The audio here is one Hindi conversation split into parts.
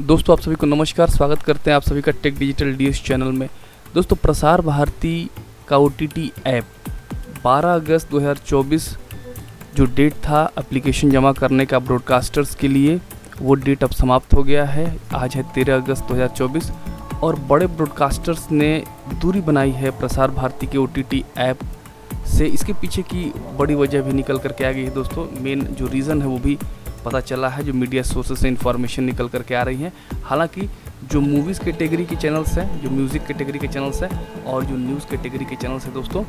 दोस्तों आप सभी को नमस्कार, स्वागत करते हैं आप सभी का टेक डिजिटल डीएस चैनल में। दोस्तों प्रसार भारती का ओटीटी ऐप 12 अगस्त 2024 जो डेट था एप्लीकेशन जमा करने का ब्रॉडकास्टर्स के लिए, वो डेट अब समाप्त हो गया है। आज है 13 अगस्त 2024 और बड़े ब्रॉडकास्टर्स ने दूरी बनाई है प्रसार भारती के ओटीटी ऐप से। इसके पीछे की बड़ी वजह भी निकल करके आ गई है दोस्तों। मेन जो रीज़न है वो भी पता चला है, जो मीडिया सोर्सेज से इन्फॉर्मेशन निकल करके आ रही हैं। हालांकि जो मूवीज़ कैटेगरी के चैनल्स हैं, जो म्यूज़िक कैटेगरी के चैनल्स हैं और जो न्यूज़ कैटेगरी के चैनल्स हैं दोस्तों,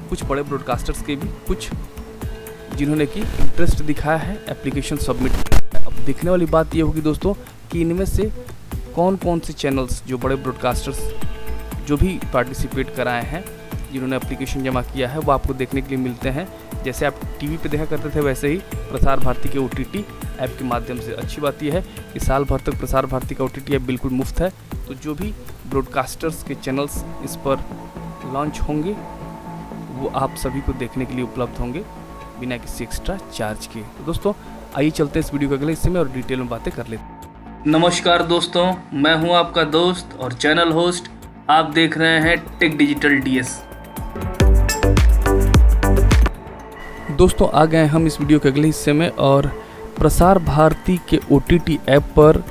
कुछ बड़े ब्रॉडकास्टर्स के भी कुछ जिन्होंने कि इंटरेस्ट दिखाया है एप्लीकेशन सबमिट। अब देखने वाली बात ये होगी दोस्तों कि इनमें से कौन कौन से चैनल्स, जो बड़े ब्रॉडकास्टर्स जो भी पार्टिसिपेट कराए हैं, जिन्होंने एप्लीकेशन जमा किया है, वो आपको देखने के लिए मिलते हैं। जैसे आप टीवी पे देखा करते थे वैसे ही प्रसार भारती के ओटीटी ऐप के माध्यम से। अच्छी बात यह है कि साल भर तक प्रसार भारती का ओटीटी ऐप बिल्कुल मुफ्त है। तो जो भी ब्रॉडकास्टर्स के चैनल्स इस पर लॉन्च होंगे वो आप सभी को देखने के लिए उपलब्ध होंगे बिना किसी एक्स्ट्रा चार्ज के। तो दोस्तों आइए चलते हैं इस वीडियो के अगले हिस्से में और डिटेल में बातें कर लेते हैं। नमस्कार दोस्तों, मैं हूं आपका दोस्त और चैनल होस्ट। आप देख रहे हैं टेक डिजिटल डीएस। दोस्तों आ गए हम इस वीडियो के अगले हिस्से में और प्रसार भारती के ओटीटी ऐप पर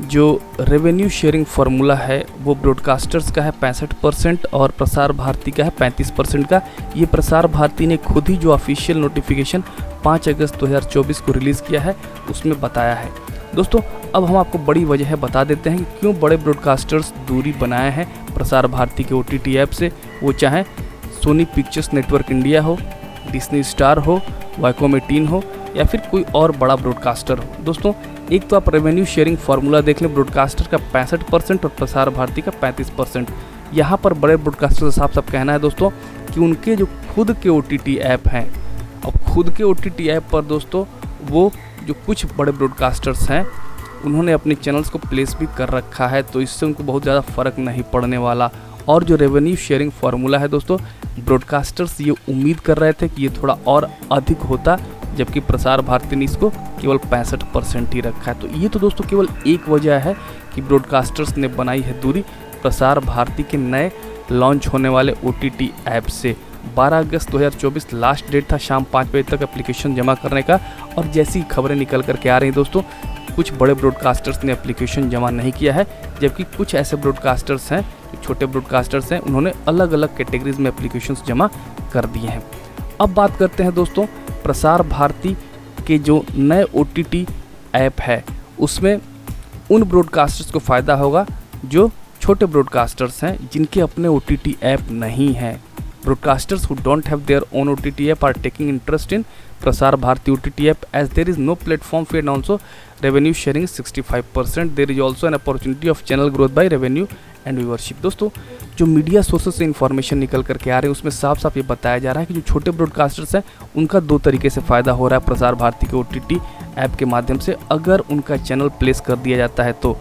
जो रेवेन्यू शेयरिंग फार्मूला है वो ब्रॉडकास्टर्स का है 65% और प्रसार भारती का है 35% का। ये प्रसार भारती ने खुद ही जो ऑफिशियल नोटिफिकेशन 5 अगस्त 2024 को रिलीज़ किया है उसमें बताया है। दोस्तों अब हम आपको बड़ी वजह बता देते हैं कि क्यों बड़े ब्रॉडकास्टर्स दूरी बनाए हैं प्रसार भारती के ओटीटी ऐप से। वो चाहे सोनी पिक्चर्स नेटवर्क इंडिया हो, डिज्नी स्टार हो, वाइकॉम 18 हो या फिर कोई और बड़ा ब्रॉडकास्टर हो। दोस्तों एक तो आप रेवेन्यू शेयरिंग फार्मूला देख लें, ब्रॉडकास्टर का 65% और प्रसार भारती का 35%। यहाँ पर बड़े ब्रॉडकास्टर का साफ साफ कहना है दोस्तों कि उनके जो खुद के ओटीटी ऐप हैं, अब खुद के ओटीटी ऐप पर दोस्तों वो जो कुछ बड़े ब्रॉडकास्टर्स हैं उन्होंने अपने चैनल्स को प्लेस भी कर रखा है, तो इससे उनको बहुत ज़्यादा फ़र्क नहीं पड़ने वाला। और जो रेवेन्यू शेयरिंग फार्मूला है दोस्तों, ब्रॉडकास्टर्स ये उम्मीद कर रहे थे कि ये थोड़ा और अधिक होता, जबकि प्रसार भारती ने इसको केवल 65% ही रखा है। तो ये तो दोस्तों केवल एक वजह है कि ब्रॉडकास्टर्स ने बनाई है दूरी प्रसार भारती के नए लॉन्च होने वाले ओटीटी ऐप से। 12 अगस्त 2024 लास्ट डेट था शाम 5 बजे तक एप्लीकेशन जमा करने का। और जैसी खबरें निकल करके आ रही हैं दोस्तों, कुछ बड़े ब्रॉडकास्टर्स ने एप्लीकेशन जमा नहीं किया है, जबकि कुछ ऐसे ब्रॉडकास्टर्स हैं, छोटे ब्रॉडकास्टर्स हैं, उन्होंने अलग अलग कैटेगरीज में एप्लीकेशंस जमा कर दिए हैं। अब बात करते हैं दोस्तों प्रसार भारती के जो नए ओटीटी ऐप है उसमें उन ब्रॉडकास्टर्स को फ़ायदा होगा जो छोटे ब्रॉडकास्टर्स हैं, जिनके अपने ओटीटी ऐप नहीं हैं। Broadcasters who don't have their own OTT app are taking interest in Prasar Bharati OTT app as there is no platform fee and also revenue sharing is 65%. There is also an opportunity of channel growth by revenue and viewership. दोस्तों जो मीडिया सोर्सेज से इन्फॉर्मेशन निकल करके आ रही है उसमें साफ साफ ये बताया जा रहा है कि जो छोटे ब्रॉडकास्टर्स हैं उनका दो तरीके से फ़ायदा हो रहा है प्रसार भारती के OTT ऐप के माध्यम से। अगर उनका चैनल प्लेस कर दिया जाता है तो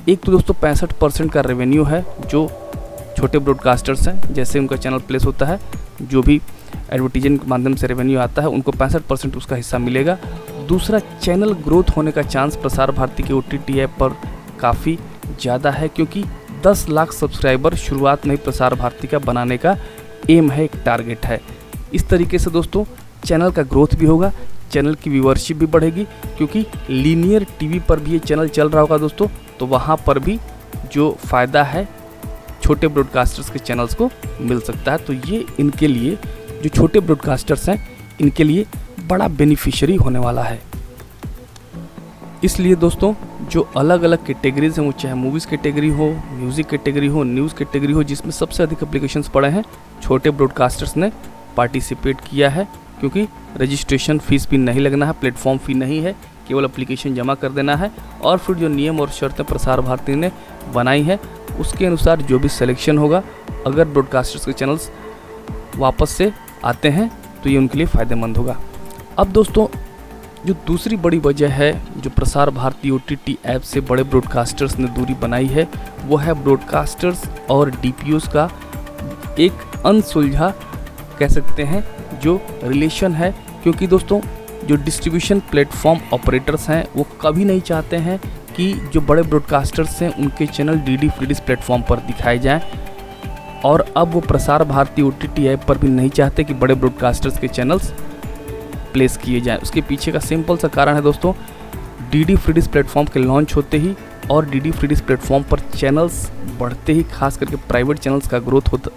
एक तो दोस्तों 65% का रेवेन्यू है जो छोटे ब्रॉडकास्टर्स हैं, जैसे उनका चैनल प्लेस होता है, जो भी एडवर्टीजमेंट के माध्यम से रेवेन्यू आता है उनको 65% उसका हिस्सा मिलेगा। दूसरा, चैनल ग्रोथ होने का चांस प्रसार भारती के ओटीटी ऐप पर काफ़ी ज़्यादा है, क्योंकि 10 लाख सब्सक्राइबर शुरुआत में ही प्रसार भारती का बनाने का एम है, एक टारगेट है। इस तरीके से दोस्तों चैनल का ग्रोथ भी होगा, चैनल की व्यूअरशिप भी बढ़ेगी, क्योंकि लीनियर टीवी पर भी ये चैनल चल रहा होगा दोस्तों, तो वहाँ पर भी जो फ़ायदा है छोटे ब्रॉडकास्टर्स के चैनल्स को मिल सकता है। तो ये इनके लिए, जो छोटे ब्रॉडकास्टर्स हैं, इनके लिए बड़ा बेनिफिशियरी होने वाला है। इसलिए दोस्तों जो अलग अलग कैटेगरीज हैं, वो चाहे मूवीज़ कैटेगरी हो, म्यूज़िक कैटेगरी हो, न्यूज़ कैटेगरी हो, जिसमें सबसे अधिक एप्लीकेशंस पड़े हैं, छोटे ब्रॉडकास्टर्स ने पार्टिसिपेट किया है, क्योंकि रजिस्ट्रेशन फ़ीस भी नहीं लगना है, प्लेटफॉर्म फ़ी नहीं है, केवल एप्लीकेशन जमा कर देना है। और फिर जो नियम और शर्तें प्रसार भारती ने बनाई है उसके अनुसार जो भी सिलेक्शन होगा, अगर ब्रॉडकास्टर्स के चैनल्स वापस से आते हैं तो ये उनके लिए फ़ायदेमंद होगा। अब दोस्तों जो दूसरी बड़ी वजह है जो प्रसार भारती ओटीटी ऐप से बड़े ब्रॉडकास्टर्स ने दूरी बनाई है, वो है ब्रॉडकास्टर्स और डीपीओस का एक अनसुलझा कह सकते हैं जो रिलेशन है। क्योंकि दोस्तों जो डिस्ट्रीब्यूशन प्लेटफॉर्म ऑपरेटर्स हैं वो कभी नहीं चाहते हैं कि जो बड़े ब्रॉडकास्टर्स हैं उनके channel DD free dish platform पर दिखाए जाएं, और अब वो प्रसार भारती OTT ऐप पर भी नहीं चाहते कि बड़े ब्रॉडकास्टर्स के चैनल्स प्लेस किए जाएं। उसके पीछे का सिंपल सा कारण है दोस्तों, डीडी फ्री डिश प्लेटफॉर्म के लॉन्च होते ही और डीडी फ्री डिश प्लेटफॉर्म पर चैनल्स बढ़ते ही, खास करके प्राइवेट चैनल्स का ग्रोथ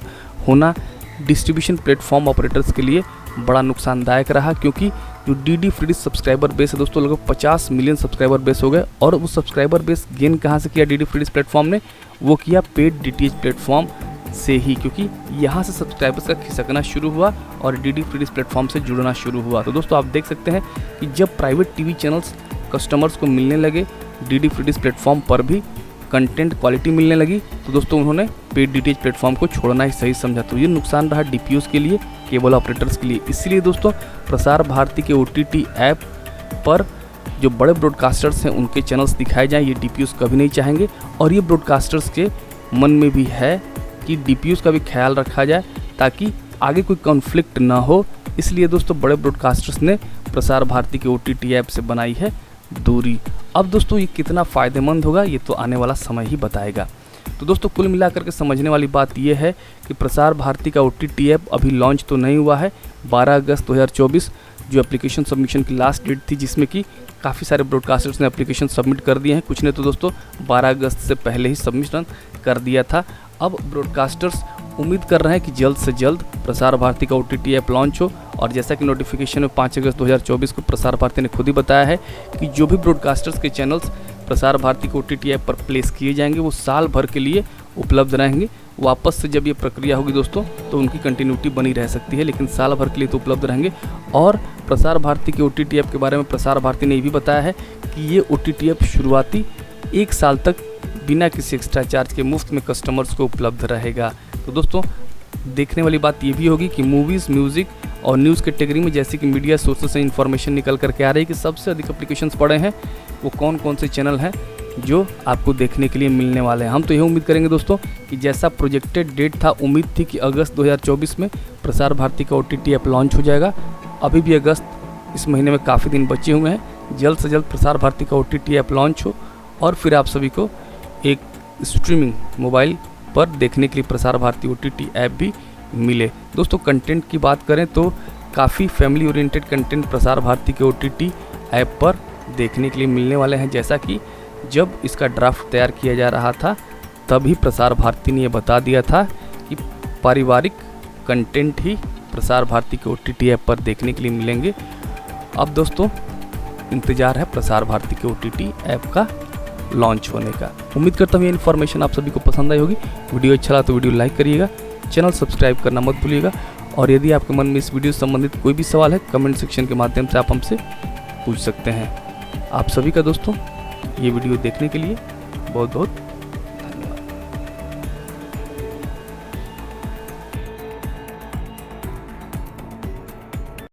होना डिस्ट्रीब्यूशन प्लेटफॉर्म ऑपरेटर्स के लिए बड़ा नुकसानदायक रहा, क्योंकि जो DD free dish subscriber base है दोस्तों, लगभग 50 मिलियन सब्सक्राइबर बेस हो गए। और वो सब्सक्राइबर बेस गेन कहाँ से किया डीडी फ्री डिश प्लेटफॉर्म ने? वो किया पेड DTH प्लेटफॉर्म से ही, क्योंकि यहाँ से सब्सक्राइबर्स का खिसकना शुरू हुआ और डीडी फ्री डिश प्लेटफॉर्म से जुड़ना शुरू हुआ। तो दोस्तों आप देख सकते हैं कि जब प्राइवेट टीवी चैनल्स कस्टमर्स को मिलने लगे, डीडी फ्री डिश प्लेटफॉर्म पर भी कंटेंट क्वालिटी मिलने लगी, तो दोस्तों उन्होंने पेड DTH प्लेटफॉर्म को छोड़ना ही सही समझा। तो ये नुकसान रहा DPOs के लिए, केबल ऑपरेटर्स के लिए। इसलिए दोस्तों प्रसार भारती के OTT ऐप पर जो बड़े ब्रॉडकास्टर्स हैं उनके चैनल्स दिखाए जाएं, ये DPOs कभी नहीं चाहेंगे। और ये ब्रॉडकास्टर्स के मन में भी है कि DPOs का भी ख्याल रखा जाए ताकि आगे कोई कॉन्फ्लिक्ट ना हो। इसलिए दोस्तों बड़े ब्रॉडकास्टर्स ने प्रसार भारती के OTT ऐप से बनाई है दूरी। अब दोस्तों ये कितना फ़ायदेमंद होगा ये तो आने वाला समय ही बताएगा। तो दोस्तों कुल मिलाकर के समझने वाली बात यह है कि प्रसार भारती का OTT ऐप अभी लॉन्च तो नहीं हुआ है। 12 अगस्त 2024 जो एप्लीकेशन सबमिशन की लास्ट डेट थी, जिसमें कि काफ़ी सारे ब्रॉडकास्टर्स ने एप्लीकेशन सबमिट कर दिए हैं, कुछ ने तो दोस्तों 12 अगस्त से पहले ही सबमिशन कर दिया था। अब ब्रॉडकास्टर्स उम्मीद कर रहे हैं कि जल्द से जल्द प्रसार भारती का OTT ऐप लॉन्च हो। और जैसा कि नोटिफिकेशन में 5 अगस्त 2024 को प्रसार भारती ने खुद ही बताया है कि जो भी ब्रॉडकास्टर्स के चैनल्स प्रसार भारती के OTT ऐप पर प्लेस किए जाएंगे वो साल भर के लिए उपलब्ध रहेंगे। वापस से जब ये प्रक्रिया होगी दोस्तों तो उनकी कंटिन्यूटी बनी रह सकती है, लेकिन साल भर के लिए तो उपलब्ध रहेंगे। और प्रसार भारती के OTT ऐप के बारे में प्रसार भारती ने ये भी बताया है कि ये OTT ऐप शुरुआती 1 साल तक बिना किसी एक्स्ट्रा चार्ज के मुफ्त में कस्टमर्स को उपलब्ध रहेगा। तो दोस्तों देखने वाली बात ये भी होगी कि मूवीज़, म्यूज़िक और न्यूज़ कैटेगरी में जैसे कि मीडिया सोर्सेस से इन्फॉर्मेशन निकल करके आ रही है कि सबसे अधिक एप्लीकेशंस पड़े हैं, वो कौन कौन से चैनल हैं जो आपको देखने के लिए मिलने वाले हैं। हम तो यह उम्मीद करेंगे दोस्तों कि जैसा प्रोजेक्टेड डेट था, उम्मीद थी कि अगस्त 2024 में प्रसार भारती का OTT ऐप लॉन्च हो जाएगा। अभी भी अगस्त इस महीने में काफ़ी दिन बचे हुए हैं। जल्द से जल्द प्रसार भारती का OTT ऐप लॉन्च हो और फिर आप सभी को एक स्ट्रीमिंग मोबाइल पर देखने के लिए प्रसार भारती OTT ऐप भी मिले। दोस्तों कंटेंट की बात करें तो काफ़ी family oriented content Prasar Bharati के OTT ऐप पर देखने के लिए मिलने वाले हैं। जैसा कि जब इसका ड्राफ्ट तैयार किया जा रहा था तभी प्रसार भारती ने यह बता दिया था कि पारिवारिक कंटेंट ही प्रसार भारती के OTT ऐप पर देखने के लिए मिलेंगे। अब दोस्तों इंतज़ार है प्रसार भारती के OTT ऐप का लॉन्च होने का। उम्मीद करता हूँ ये इन्फॉर्मेशन आप सभी को पसंद आई होगी। वीडियो अच्छा लगा तो वीडियो लाइक करिएगा, चैनल सब्सक्राइब करना मत भूलिएगा। और यदि आपके मन में इस वीडियो से संबंधित कोई भी सवाल है, कमेंट सेक्शन के माध्यम से आप हमसे पूछ सकते हैं। आप सभी का दोस्तों ये वीडियो देखने के लिए बहुत बहुत